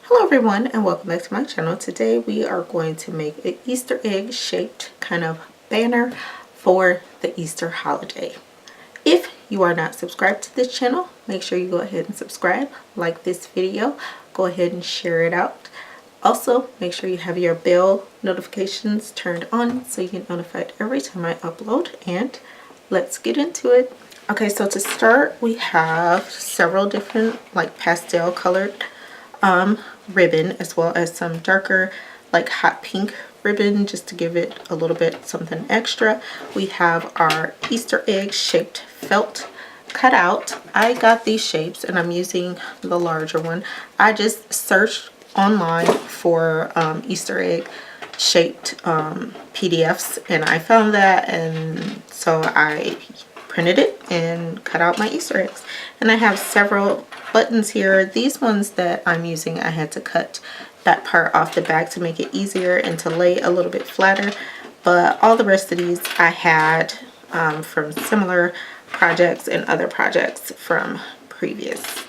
Hello everyone and welcome back to my channel. Today we are going to make an Easter egg shaped kind of banner for the Easter holiday. If you are not subscribed to this channel, make sure you go ahead and subscribe, like this video, go ahead and share it out. Also, make sure you have your bell notifications turned on so you get notified every time I upload, and let's get into it. Okay, so to start we have several different like pastel colored ribbon, as well as some darker like hot pink ribbon just to give it a little bit something extra. We have our Easter egg shaped felt cut out. I got these shapes and I'm using the larger one. I just searched online for Easter egg shaped PDFs and I found that, and so I printed it and cut out my Easter eggs. And I have several buttons here. These ones that I'm using, I had to cut that part off the back to make it easier and to lay a little bit flatter, but all the rest of these I had from similar projects and other projects from previous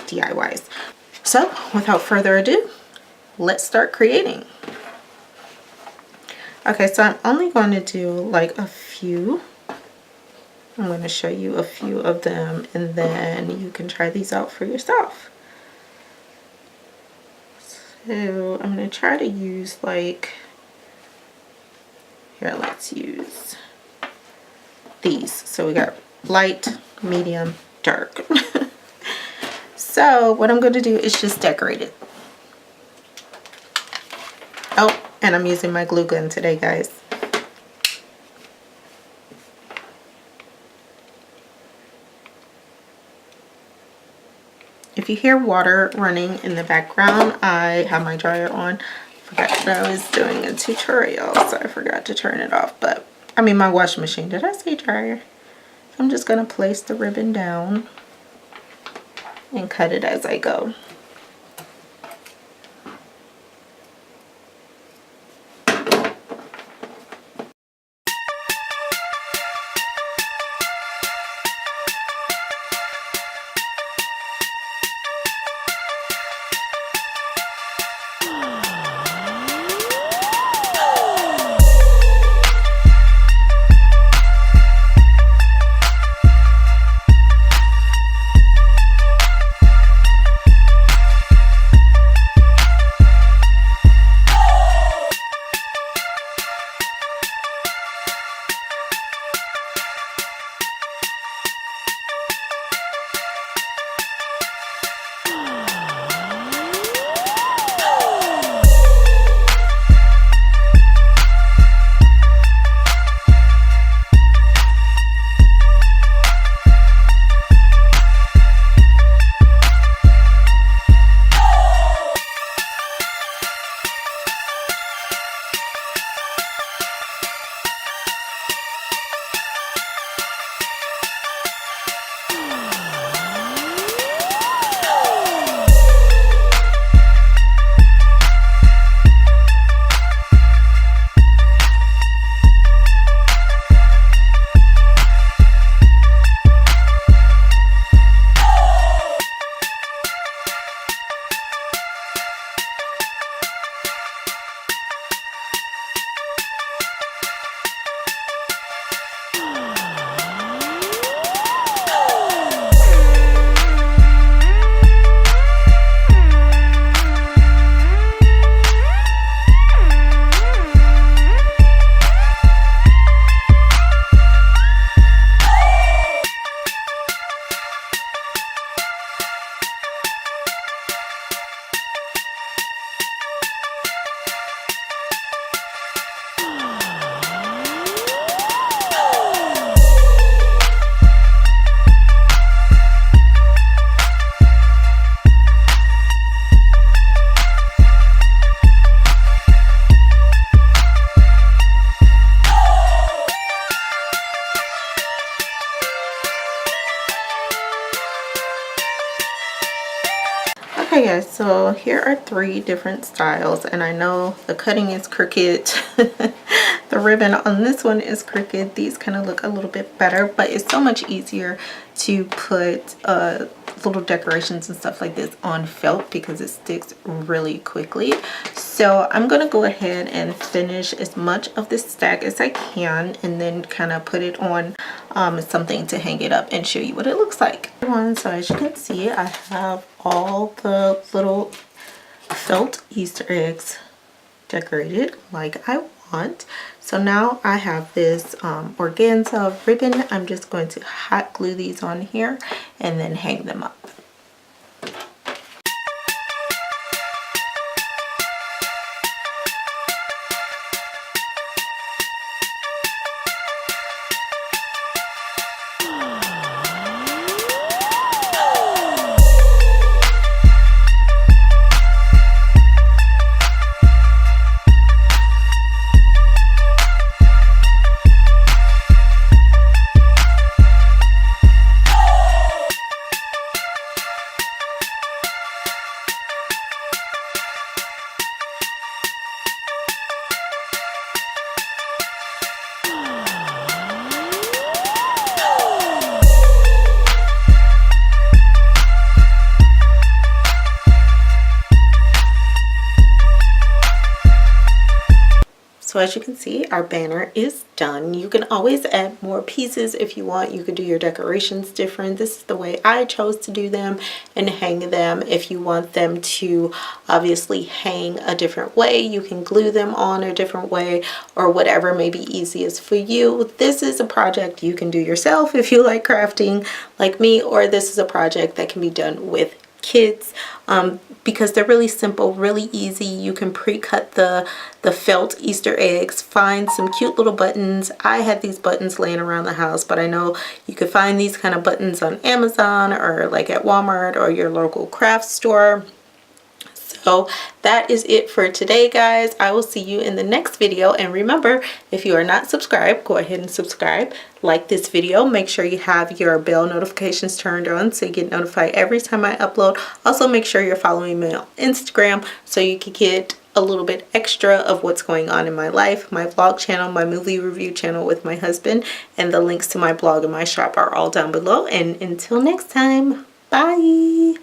DIYs. So without further ado, let's start creating. Okay, so I'm only going to do like a few. I'm going to show you a few of them and then you can try these out for yourself. So I'm going to try to use like, here, let's use these. So we got light, medium, dark. So what I'm going to do is just decorate it. Oh, and I'm using my glue gun today, guys. If you hear water running in the background, I have my dryer on. Forgot that I was doing a tutorial, so I forgot to turn it off. But I mean my washing machine. Did I say dryer? I'm just gonna place the ribbon down and cut it as I go. Okay guys, so here are 3 different styles, and I know the cutting is crooked. The ribbon on this one is crooked. These kind of look a little bit better, but it's so much easier to put little decorations and stuff like this on felt because it sticks really quickly. So I'm going to go ahead and finish as much of this stack as I can and then kind of put it on something to hang it up and show you what it looks like. So as you can see, I have all the little felt Easter eggs decorated like I want. So now I have this organza ribbon. I'm just going to hot glue these on here and then hang them up. So as you can see, our banner is done. You can always add more pieces if you want. You could do your decorations different. This is the way I chose to do them and hang them. If you want them to obviously hang a different way, you can glue them on a different way or whatever may be easiest for you. This is a project you can do yourself if you like crafting like me, or this is a project that can be done with kids because they're really simple, really easy. You can pre-cut the felt Easter eggs, find some cute little buttons. I had these buttons laying around the house, but I know you could find these kind of buttons on Amazon or like at Walmart or your local craft store. So that is it for today, guys. I will see you in the next video. And remember, if you are not subscribed, go ahead and subscribe. Like this video. Make sure you have your bell notifications turned on so you get notified every time I upload. Also, make sure you're following me on Instagram so you can get a little bit extra of what's going on in my life. My vlog channel, my movie review channel with my husband, and the links to my blog and my shop are all down below. And until next time, bye.